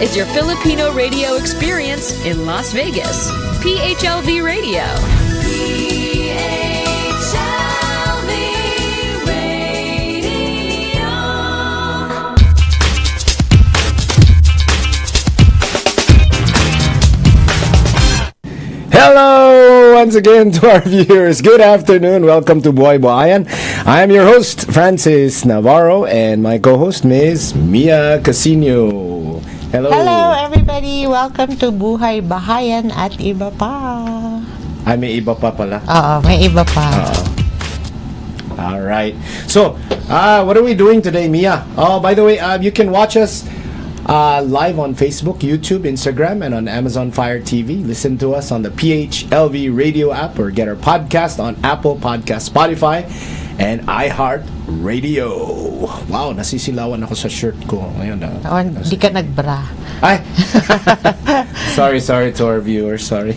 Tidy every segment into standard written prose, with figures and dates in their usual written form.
is your Filipino radio experience in Las Vegas. PHLV Radio. PHLV Radio. Hello once again to our viewers. Good afternoon. Welcome to Buhay Buhayan. I am your host, Francis Navarro, and my co-host, Ms. Mia Casino. Hello. Hello everybody. Welcome to Buhay Bahayan at iba pa. Ay, may iba pa pala. Oo, may iba pa. Alright. So, what are we doing today, Mia? Oh, by the way, you can watch us live on Facebook, YouTube, Instagram, and on Amazon Fire TV. Listen to us on the PHLV radio app or get our podcast on Apple Podcast, Spotify, and iHeart Radio. Wow, nasisilawan ako sa shirt ko ngayon. Hindi ka nagbra. Ay! sorry to our viewers. Sorry.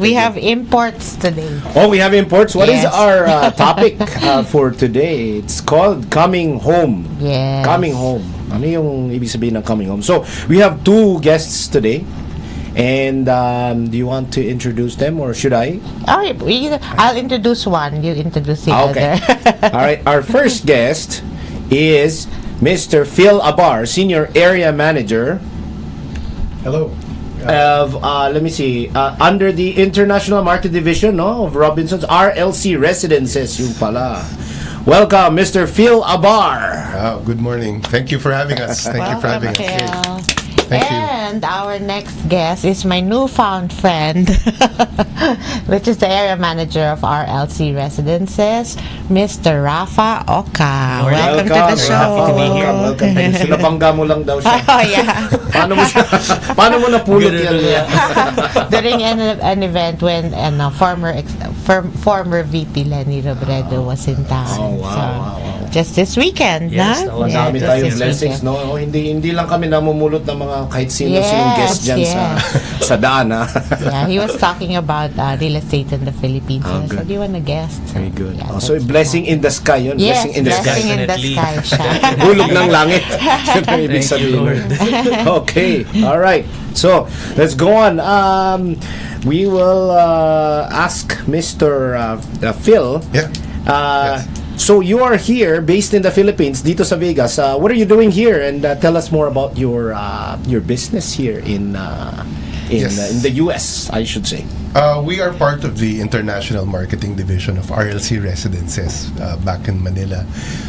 We have imports today. Oh, we have imports. What is Yes. our topic for today? It's called Coming Home. Yes. Coming Home. Ano yung ibig sabihin ng coming home? So, we have two guests today. And do you want to introduce them or should I? I'll introduce one. You introduce the Okay. other. All right. Our first guest is Mr. Phil Abar, Senior Area Manager. Hello. Of let me see, under the International Market Division, no, of Robinson's RLC Residences, yung pala. Welcome, Mr. Phil Abar. Good morning. Thank you for having us. Thank you for having us. Phil. Thank you. And our next guest is my newfound friend, which is the area manager of RLC Residences, Mr. Rafa Oka. Welcome to the show. Happy to be here. Welcome. Sinabangga mo lang daw siya. Oh, yeah. Paano mo napulot yan? During an event when former VP Lenny Robredo was in town. Oh, wow. Just this weekend, Yes, na? Madami just tayong this blessings, weekend. no? Hindi lang kami namumulot ng mga kahit sino guest dyan sa daan, ha? Yeah, he was talking about real estate in the Philippines. Oh, So, good. do you want a guest? Very good. Yeah, So, that's blessing in the sky yun. Yes, Blessing in the sky. blessing in the Definitely. sky siya. Hulog ng langit. Yun ang ibig Thank you, sabihin. Lord. Okay. All right. So, let's go on. We will ask Mr. Phil. Yeah. Yes. So, you are here, based in the Philippines, dito sa Vegas. What are you doing here? And tell us more about your business here in the U.S., I should say. We are part of the International Marketing Division of RLC Residences back in Manila.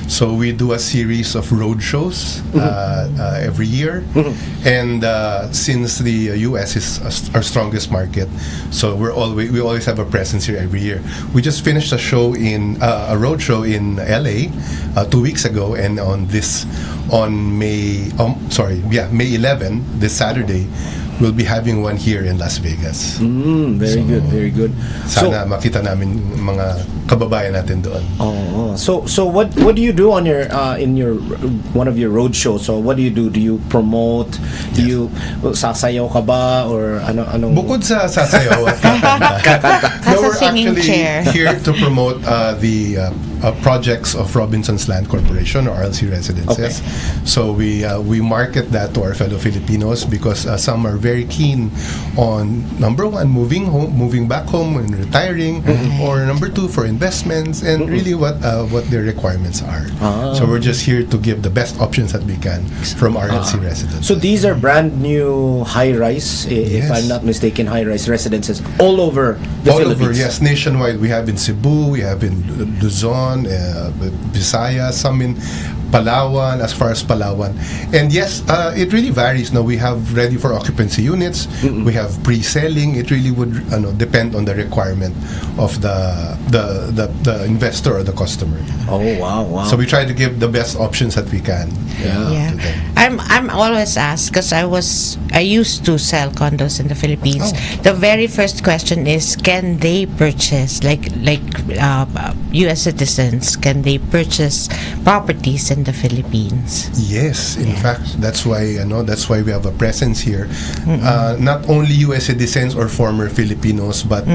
So we do a series of road shows every year. And since the US is our strongest market, so we always have a presence here every year. We just finished a road show in LA 2 weeks ago, and on May 11, this Saturday, we'll be having one here in Las Vegas. Very good. Sana makita namin mga kababayan natin doon. So what do you do on your in your one of your road shows? So what do you do? Do you promote? Do you sasayaw ka ba or ano? Bukod sa sasayaw at kakanta, Nasa we're singing actually chair. here to promote the projects of Robinson's Land Corporation or RLC Residences. Okay. So we market that to our fellow Filipinos because some are very keen on number one, moving back home and retiring, or number two, for investments, and really what their requirements are. So we're just here to give the best options that we can from RLC Residences. So these are brand new high-rise, if Yes. I'm not mistaken, high-rise residences all over the All Philippines. over, yes, nationwide. We have in Cebu, we have in Luzon, Visayas, some in Palawan, as far as Palawan. And yes, it really varies. Now we have ready for occupancy units, we have pre-selling. It really would depend on the requirement of the investor or the customer. Oh, wow. So we try to give the best options that we can. Yeah. To them. I'm always asked because I used to sell condos in the Philippines. The very first question is, can they purchase like U.S. citizens? Can they purchase properties in the Philippines? Yes, in fact, that's why we have a presence here. Not only U.S. citizens or former Filipinos, but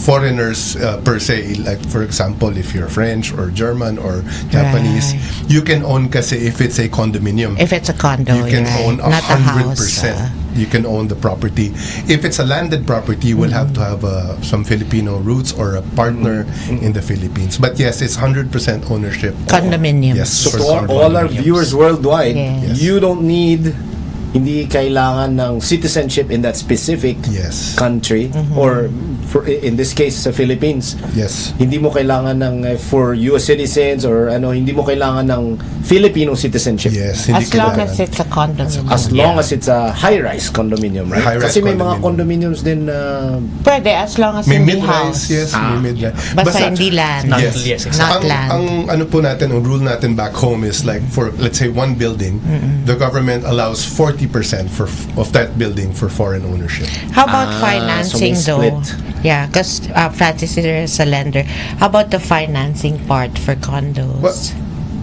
foreigners per se, like for example, if you're French or German or Japanese, you can own kasi if it's a condominium. If it's a condo, you can right. own Not a house. 100%. You can own the property. If it's a landed property, you will have to have some Filipino roots or a partner in the Philippines. But yes, it's 100% ownership. Condominium. Yes. So for to all our condominiums. viewers worldwide, Yes. you don't need, hindi kailangan ng citizenship in that specific Yes. country, or for, in this case sa Philippines. Yes. Hindi mo kailangan ng for US citizens or hindi mo kailangan ng Filipino citizenship. Yes. Hindi As long kailangan. as it's a condominium. As long as it's a high-rise condominium, right? High-rise Kasi may mga condominium. condominiums din na Pwede, as long as May hindi mid-rise, house. yes. May mid-rise. Basta hindi land. Not- Yes. yes, Not exactly. land. Ang ano po natin, ang rule natin back home is like for, let's say, one building, the government allows 40% of that building for foreign ownership. How about so financing may though? split. Yeah, because Francis is a lender. How about the financing part for condos? What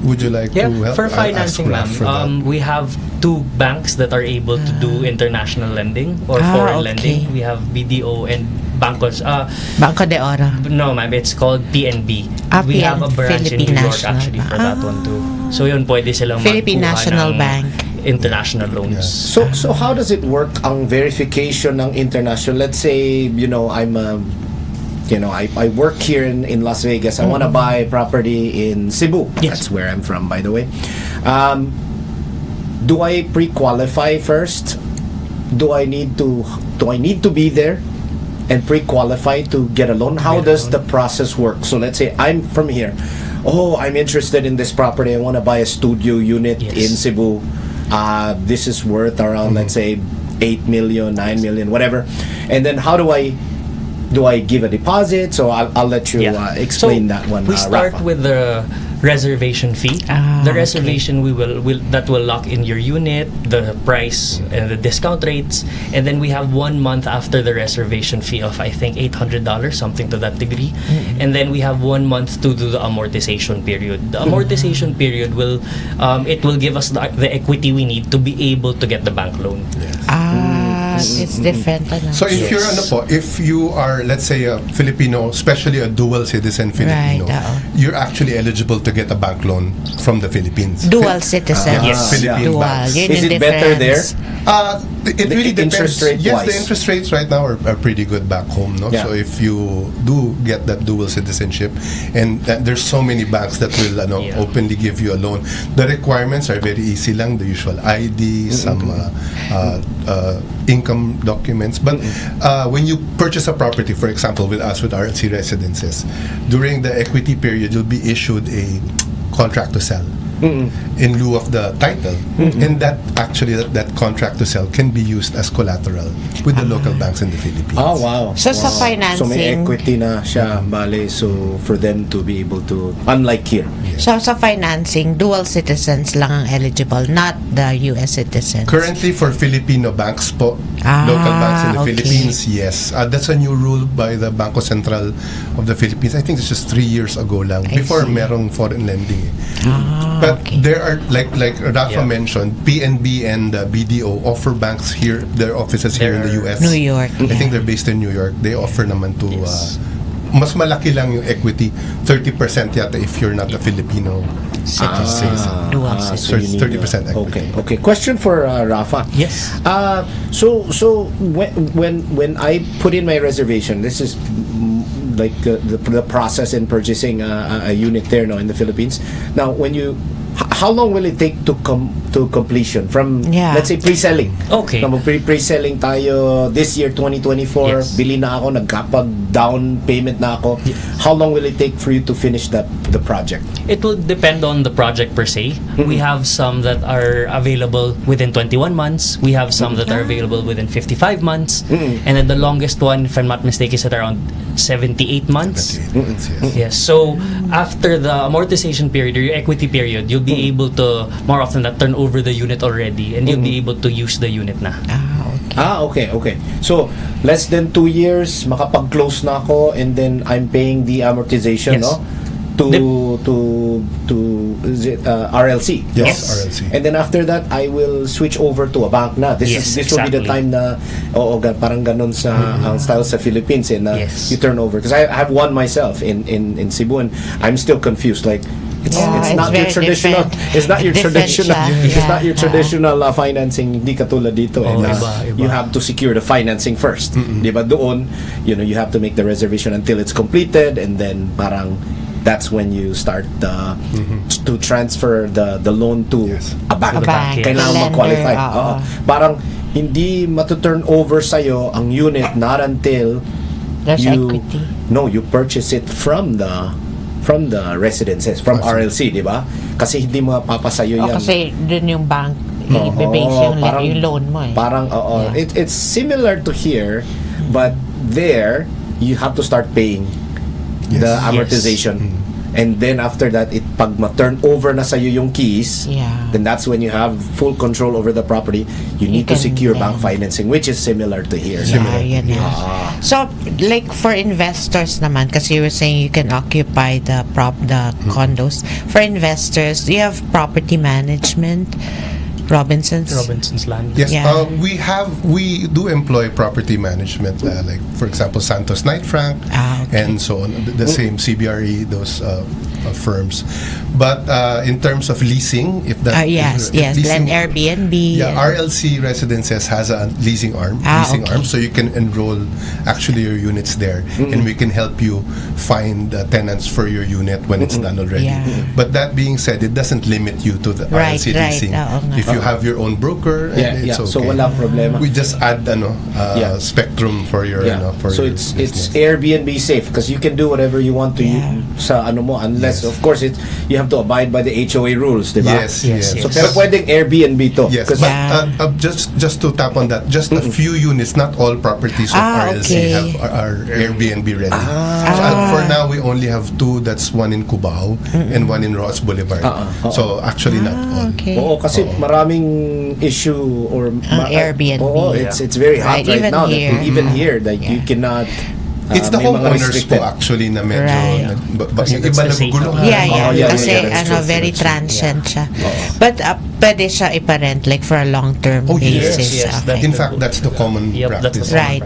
would you like Yeah, to help? for I'll ask financing, Raf for that. ma'am, we have 2 banks that are able to do international lending or foreign okay. lending. We have BDO and Bancos. Banco de Oro. No, ma'am, it's called PNB. We have a branch in Philippine New York National actually for that Bank. one too. So yun, pwede silang Philippine magkuha National ng Bank. international loans. So how does it work ang verification ng international? Let's say, I'm I work here in Las Vegas. I want to buy property in Cebu. Yes. That's where I'm from, by the way. Do I pre-qualify first? Do I need to be there and pre-qualify to get a loan? How does the process work? So let's say I'm from here. Oh, I'm interested in this property. I want to buy a studio unit Yes. in Cebu. This is worth around, let's say, 8 million, 9 million, whatever. And then how do I give a deposit? So I'll let you explain So, that one. We start Rafa. with the reservation fee. The reservation will lock in your unit, the price and the discount rates, and then we have 1 month after the reservation fee of I think $800, something to that degree, and then we have 1 month to do the amortization period. The amortization period will give us the equity we need to be able to get the bank loan. It's different. So if you're if you are, let's say, a Filipino, especially a dual citizen Filipino, you're actually eligible to get a bank loan from the Philippines. Dual citizen. Yes. Philippine Dual. banks. Yun Is yung it better there? difference. It The really depends. interest rate Yes, wise. the interest rates right now are pretty good back home, no? Yeah. So if you do get that dual citizenship, and there's so many banks that will openly give you a loan, the requirements are very easy lang. The usual ID, some income documents. But when you purchase a property, for example, with us with RLC Residences, during the equity period, you'll be issued a contract to sell. In lieu of the title, and that contract to sell can be used as collateral with the local banks in the Philippines. Oh, wow. So sa Wow. financing- So may equity na siya, bale, so for them to be able to, unlike here. So sa financing, dual citizens lang ang eligible, not the US citizens. Currently, for Filipino banks po, local banks in the okay. Philippines, yes. That's a new rule by the Bangko Sentral of the Philippines. I think it's just 3 years ago lang. I Before, see. merong foreign lending. But okay. there are, like Rafa mentioned, PNB and BDO offer banks here, their offices here in the US. New York. I think they're based in New York. They offer naman to, mas malaki lang yung equity, 30% yata if you're not a Filipino citizen. Dual So citizen. you need, 30% equity. Okay. Question for Rafa. Yes. So when I put in my reservation, this is like the process in purchasing a unit there, no, in the Philippines. Now, how long will it take to completion from, let's say, pre-selling? Okay. Na pre-selling tayo this year 2024, Yes. bili na ako, nagkapag-down payment na ako. How long will it take for you to finish the project? It will depend on the project per se. We have some that are available within 21 months. We have some that are available within 55 months. And then the longest one, if I'm not mistaken, is at around 78 months. 78 months, yes. Yes. So after the amortization period or your equity period, you'll be able to more often that turn over the unit already, and you'll be able to use the unit na. Okay. So, less than 2 years, makapag-close na ako, and then I'm paying the amortization, Yes. no? is it RLC? Yes, no? RLC. And then after that, I will switch over to a bank na. This will be the time na parang ganun sa ang style sa Philippines na you turn over. Because I have one myself in Cebu, and I'm still confused. Like it's not your traditional. Different. It's not your traditional. Siya. It's not your traditional financing. Hindi katulad dito. Iba. You have to secure the financing first. Di ba doon? You have to make the reservation until it's completed, and then parang that's when you start to transfer the loan to a bank. Kailangan mag-qualify. Parang hindi matuturn over sa'yo ang unit not until There's equity. you purchase it from the residences, from RLC, di ba? Kasi hindi mo papasayo yan. Kasi dun yung bank i-base yung loan mo eh. Parang, it's similar to here, but there, you have to start paying the amortization. And then after that, pag ma-turn over na sa'yo yung keys, then that's when you have full control over the property. You need to secure bank financing, which is similar to here. So, like for investors naman, kasi you were saying you can occupy the condos. For investors, do you have property management? Robinson's Land. Yes, we do employ property management, like for example Santos Knight Frank, and so on. The same CBRE, those firms. But in terms of leasing, if that leasing, Airbnb. RLC Residences has a leasing arm, so you can enroll actually your units there, and we can help you find tenants for your unit when it's done already. But that being said, it doesn't limit you to the RLC leasing. If you have your own broker, it's okay. So walang problema. We just add spectrum for your for so your it's business. Airbnb safe because you can do whatever you want to sa mo, unless of course you have to abide by the HOA rules, diba? Yes. So pero pwedeng Airbnb to. Yes, but just to tap on that, just a few units, not all properties of RLC are Airbnb ready. So for now, we only have 2. That's one in Cubao and one in Ross Boulevard. So actually not all. Oo, kasi maraming issue or Airbnb. It's very hot right even now. Here. Even here, like you cannot. It's the homeowners po actually na medyo yung iba naguguluhan. Kasi very transient siya. But pwede siya iparent like for a long-term basis. Yes. In fact, that's the common practice. Right.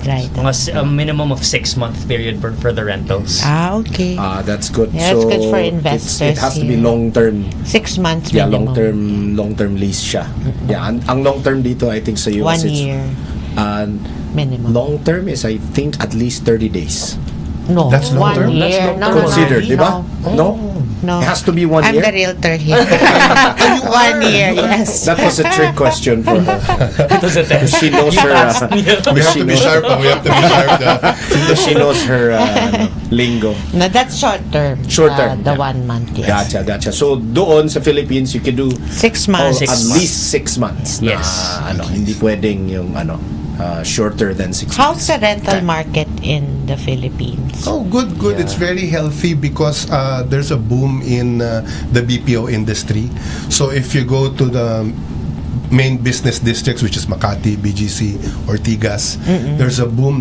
A minimum of 6-month period for the rentals. Okay. That's good. That's good for investors. It has to be long-term. 6 months minimum. Long-term lease siya. Ang long-term dito, I think sa US 1 year. Minimum. Long term is I think at least 30 days. No, that's long term. 1 year. No. Considered, di ba? No. It has to be 1 I'm year. the realtor here. 1 year, yes. That was a trick question for her. It was a test. She knows her. We have to be sharp. She knows her lingo. No, that's short term. Short term. The 1 month. Yes. Gotcha. So doon sa Philippines, you can do 6 months. at least 6 months. Yes. Hindi pwedeng yung shorter than 6 months. How's the rental market in the Philippines? Oh, good. It's very healthy because there's a boom in the BPO industry. So if you go to the main business districts, which is Makati, BGC, Ortigas, there's a boom,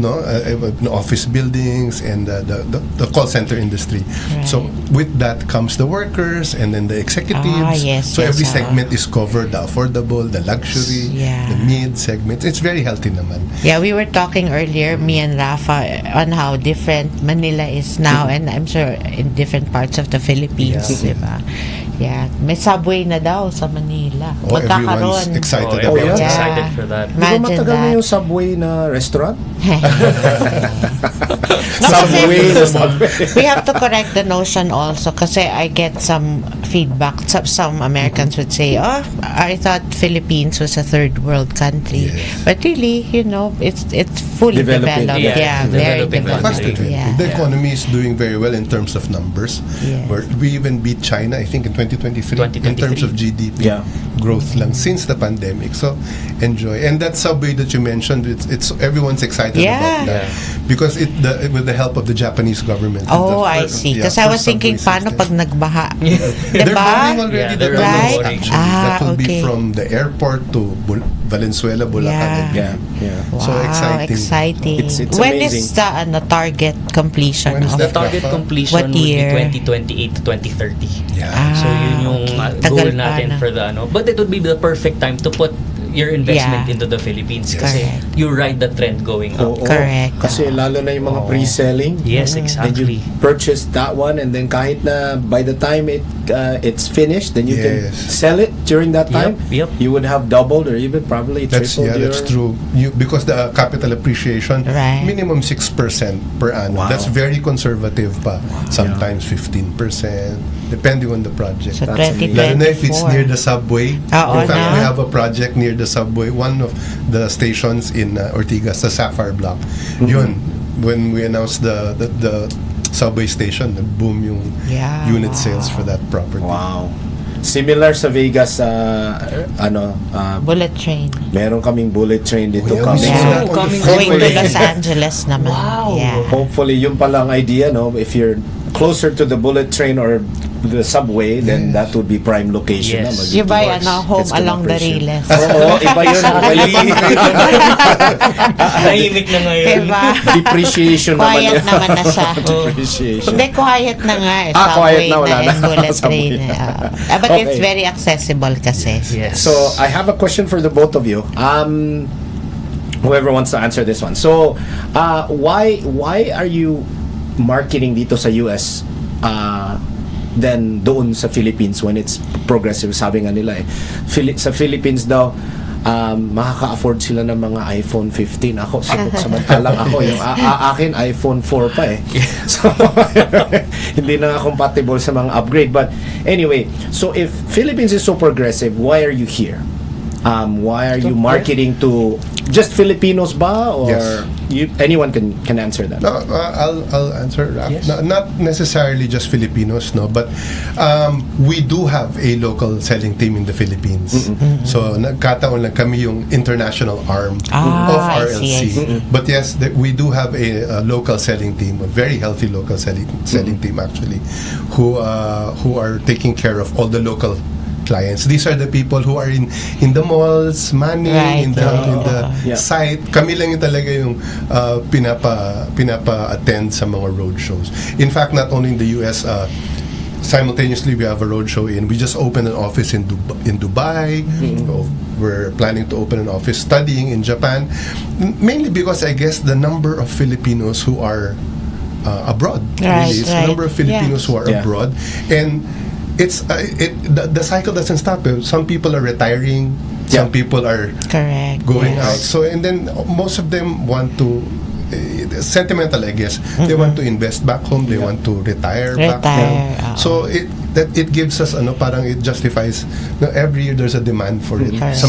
office buildings and the call center industry. Right. So with that comes the workers and then the executives. So every segment is covered: the affordable, the luxury, the mid segment. It's very healthy naman. Yeah, we were talking earlier, me and Rafa, on how different Manila is now, and I'm sure in different parts of the Philippines, diba? Yeah, may subway na daw sa Manila. Everyone's excited about Everyone's that. excited for that. Di ba matagal na yung subway na restaurant? We have to correct the notion also kasi I get some feedback. Some Americans would say, I thought Philippines was a third world country. But really, it's fully developed. Very developed. The economy is doing very well in terms of numbers. We even beat China, I think, in 2023 in terms of GDP growth lang since the pandemic. So enjoy. And that subway that you mentioned, it's everyone's excited about that because with the help of the Japanese government. I see. Because I was thinking, paano pag nagbaha? They're building already. Right? That will be from the airport to Valenzuela, Bulacan. Yeah, yeah. Wow, So exciting. It's When amazing. is the target completion When is of The that? target Rafa? completion What would be year? 2028 to 2030. Yeah. So yun yung okay. goal Tagal pa natin na. for the ano. But it would be the perfect time to put your investment Yeah. into the Philippines Yes. kasi Correct. you ride the trend going up. Oo. Correct. Kasi lalo na yung mga pre-selling. Yes, Then exactly. you purchase that one, and then kahit na by the time it's finished, then you can Yes. sell it during that time. Yep. You would have doubled or even probably tripled your... That's true. Because the capital appreciation, Right. minimum 6% per annum. Wow. That's very conservative pa. Sometimes 15%, depending on the project. So That's amazing. Lalo na if it's 2024. near the subway. Oo In fact, na. we have a project near the subway. One of the stations in Ortigas, the Sapphire Block. Yun, when we announced the subway station, boom yung Yeah. unit sales for that property. Wow. Similar sa Vegas, Bullet train. meron kaming bullet train dito Yeah, coming. we saw Yeah. that on the Coming- Going to freeway. Los Angeles naman. Wow. Yeah. Hopefully, yun palang idea, no? If you're closer to the bullet train or the subway, then that would be prime location. Yes. Na, You buy mag- home It's gonna along the appreciate. Riles. Oo, iba yun. Tahimik na ngayon. Diba? Depreciation naman Quiet yun. naman na siya. Depreciation. Hindi, quiet na nga. Quiet na, wala and na. bullet Subway train. na. But Okay. it's very accessible kasi. Yes. So I have a question for the both of you. Whoever wants to answer this one. So why are you marketing dito sa US than doon sa Philippines when it's progressive? Sabi nga nila sa Philippines daw makaka-afford sila ng mga iPhone 15. Ako, samantalang ako, yung akin iPhone 4 pa eh. So, hindi na nga compatible sa mga upgrade. But anyway, so if Philippines is so progressive, why are you here? Why are you marketing to just Filipinos ba? Or Yes. anyone can answer that? No, I'll answer. Yes. Not necessarily just Filipinos, no, but we do have a local selling team in the Philippines. So nagkataon lang kami yung international arm of I RLC. see, I see. But yes, we do have a local selling team, a very healthy local selling team actually, who are taking care of all the local clients. These are the people who are in the malls, money, Right. in the Yeah. site. Kami lang yung talaga yung pinapa-attend sa mga road shows. In fact, not only in the US, simultaneously we have a road show we just opened an office in Dubai. We're planning to open an office studying in Japan, mainly because I guess the number of Filipinos who are abroad. Right, Really, it's right. the number of Filipinos who are Yeah. abroad, and the cycle doesn't stop. Some people are retiring. Yeah. Some people are Correct. going yes. out. So, and then most of them want to, sentimental, I guess. They want to invest back home. They want to retire back Retire, home. So it gives us parang it justifies. Every year there's a demand for it. Correct.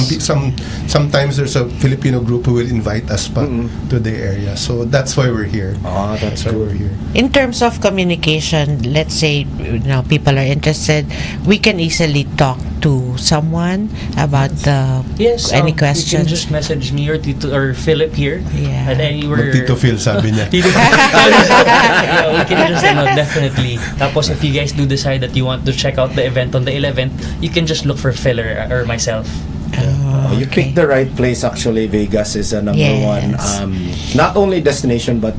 Sometimes there's a Filipino group who will invite us pa to the area. So that's why we're here. That's That's why we're here. In terms of communication, let's say people are interested, we can easily talk to someone about Yes, any you questions. can just message me or Tito or Philip here Yeah. at anywhere. Tito Phil sabi niya. Yeah, we can just definitely. Tapos if you guys do decide that you want to check out the event on the 11th, you can just look for Phil or myself. You picked the right place. Actually, Vegas is a number Yes. one, not only destination but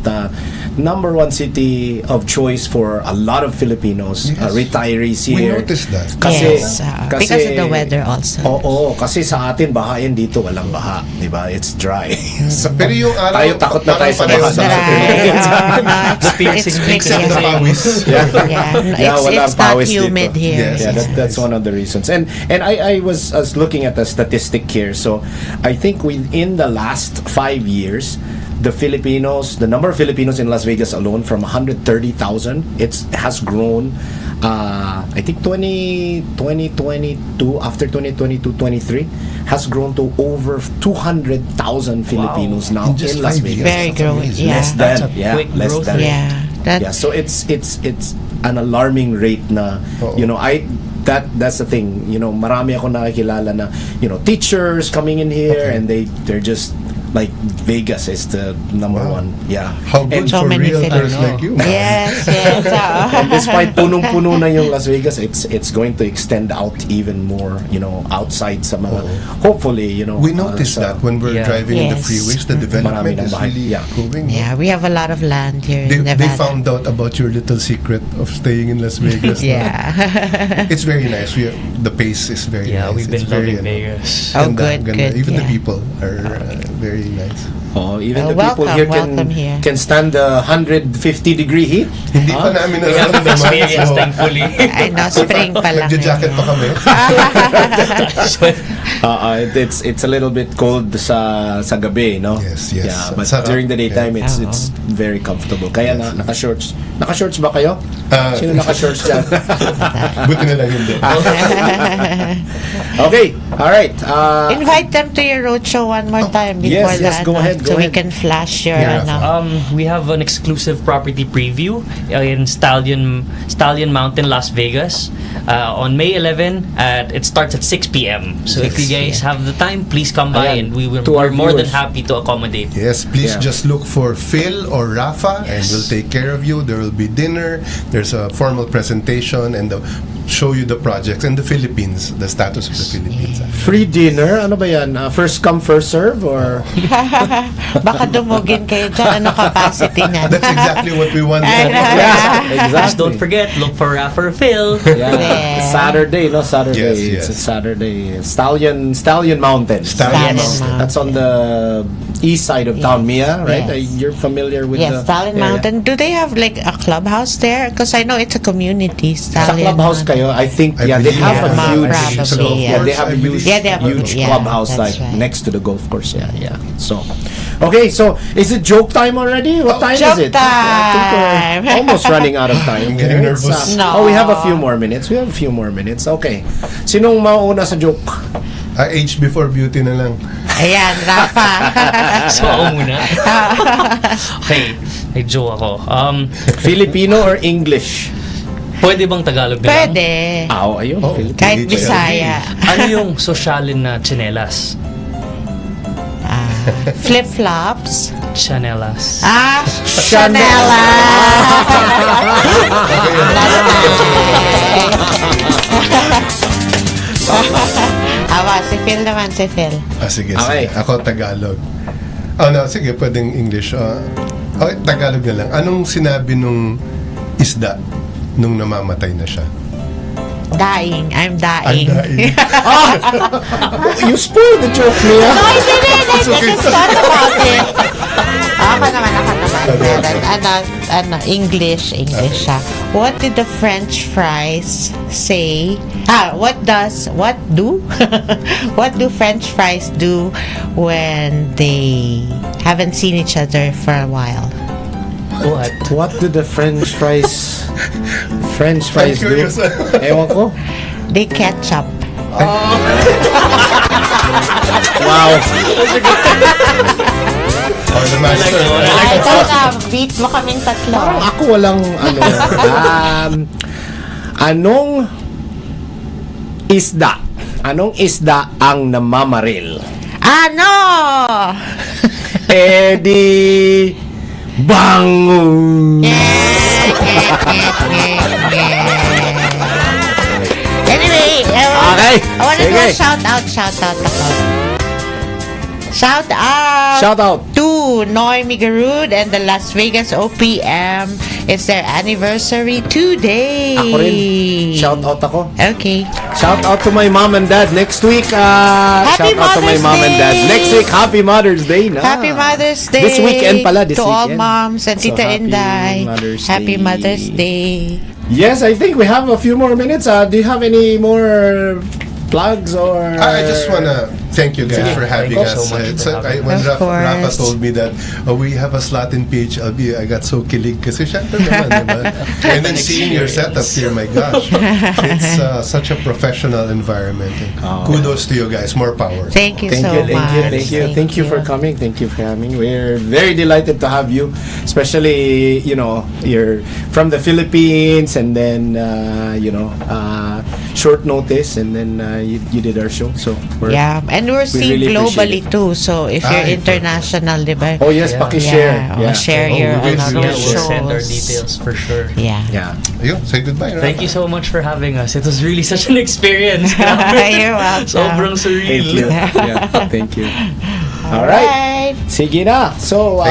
number one city of choice for a lot of Filipinos, Yes. retirees We here. noticed that. Kasi, Yes, because of the weather also. Oo, kasi sa atin bahain dito walang baha, 'di ba? It's dry. So, Pero yung araw, tayo takot na tayo sa parang baha. pareho Experiencing It's Except the pawis. Yeah, walang it's not pawis dito. humid here. Yes. Yeah, that's one of the reasons. And I was looking at the statistic here. So I think within the last 5 years, the number of Filipinos in Las Vegas alone, from 130,000, has grown. I think 2022, after 2022-23, has grown to over 200,000 Filipinos now In just in Las 5 Vegas. years. Very That's growing. amazing. Yeah. Less That's than, a quick less growth than. rate. Yeah. Yeah, so it's an alarming rate na, Oo. that's the thing, marami ako nakikilala na, teachers coming in here and they're just like Vegas is the number Wow. one. Yeah. How good And So for many realtors Filipinos. like you. Yes, yes. And despite punong-puno na yung Las Vegas, it's going to extend out even more, outside sa mga, hopefully, We noticed sa- that when we're Yeah. driving in the Yes. freeways, the Marami development ng is bahay. really Yeah. growing. Yeah, we have a lot of land here They in Nevada. found out about your little secret of staying in Las Vegas. no? Yeah. It's very nice. The pace is very Yeah, nice. we've been It's very, loving Vegas. Oh, ganda, good, ganda. good, Even the yeah. people are very nice. Oh, even the Welcome, people here welcome here. can stand the 150-degree heat. Hindi pa namin We haven't experienced, thankfully. I know, spring pa lang. Nagja-jacket pa kami. It's a little bit cold sa gabi, no? Yes, yes. Yeah, but Sarap. during the daytime, Yeah. it's very comfortable. Kaya naka-shorts. Naka-shorts ba kayo? Ah. Sino naka-shorts dyan? Buti na lang hindi. Okay, all right. Invite them to your roadshow one more time before yes, go ahead, so go we ahead. can flash your Yeah. We have an exclusive property preview in Stallion Mountain, Las Vegas, on May 11. It starts at 6 p.m. So if you guys have the time, please come by, Ayan, and we're to our more than viewers. happy to accommodate. Yes, please Yeah. just look for Phil or Rafa and we'll take care of you. There will be dinner, there's a formal presentation, and show you the projects and the Philippines, the status of the Philippines. Free dinner? Ano ba yan? First come, first serve? Or Baka dumugin kayo dyan. Ano capacity niyan? That's exactly what we want. I know. yeah, Just exactly. don't forget, look for Rafa or Phil. Yeah. Yeah. Saturday, no? Saturday. Yes, It's a yes. Stallion Mountain. Stallion Mountain. That's on the east side of town, Mia, right? Yes. You're familiar with Yes, the Stallion area. Mountain. Do they have like a clubhouse there? Because I know it's a community. Sa Stallion clubhouse Mountain. kayo, I think, I they believe have a yeah, huge, probably, yeah, they have a I huge, believe. Yeah, they have a- huge yeah, clubhouse that's like right. next to the golf course. Yeah. So, okay, so is it joke time already? What time joke is it? I think time. we're almost running out of time. I'm getting here. It's, nervous. No. Oh, we have a few more minutes. Okay. Sinong mauna sa joke? Age before beauty na lang. Ayan, Rafa. So ako muna. Okay, may joke ako. Filipino or English? Pwede bang Tagalog na lang? Pwede. Ayun. Oh. Filipino. Kahit PHLV. Bisaya. Ano yung sosyalin na tsinelas? Flip-flops. Chanelas. Chanela. Awa, si Phil naman, si Phil. Sige, Okay. sige. Ako Tagalog. Oh, no, sige, pwedeng English. Okay, Tagalog na lang. Anong sinabi nung isda nung namamatay na siya? Dying. I'm I'm dying. dying. You spoiled the joke, Mia. No, I didn't. I okay. just thought about it. Ako naman. English siya. What did the French fries say? What do French fries do when they haven't seen each other for a while? What do the French fries do? curious. Ewan ko. They ketchup. Wow. Oh, the master. Ay, talaga, beat mo kaming tatlo. Parang ako walang anong isda? Anong isda ang namamaril? Ano? Di bango. Anyway, Okay, I want to do a sige. shout out ako. Shout out to Noemi Garud and the Las Vegas OPM. It's their anniversary today. Ako rin. Shout out ako. Okay. Shout out to my mom and dad next week. Happy Shout out to my Mother's mom and dad Day. next week. Happy Mother's Day na. Happy Mother's Day. This weekend pala. This to all weekend. moms and So, Tita happy Inday. Mother's Happy Day. Mother's Day. Yes, I think we have a few more minutes. Do you have any more plugs or? I just want to thank you guys Sige. for having Thank you us. so much It's for having when us. Of Rafa course. told me that we have a slot in PHLB, I got so kilig kasi syempre naman, diba? And then seeing your setup here, my gosh, it's such a professional environment. Kudos to you guys. More power. Thank you Thank so you, much. thank you for coming. Thank you for coming. We're very delighted to have you, especially you're from the Philippines, and then short notice, and then you did our show. So and we're seeing really globally appreciate it. too. So if you're international, diba? Oh yes, paki-share. Share your we will other share. We'll send our shows. details for sure. Yeah. Ayun, say goodbye. Thank you so much for having us. It was really such an experience. You're welcome. Sobrang surreal. Thank you. Yeah, thank you. All right. Sige na. So,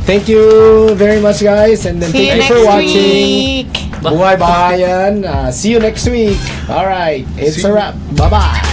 thank you very much, guys. And then See you thank you for next watching. week. Buhay Bahayan. See you next week. All right. It's See a you. wrap. Bye-bye.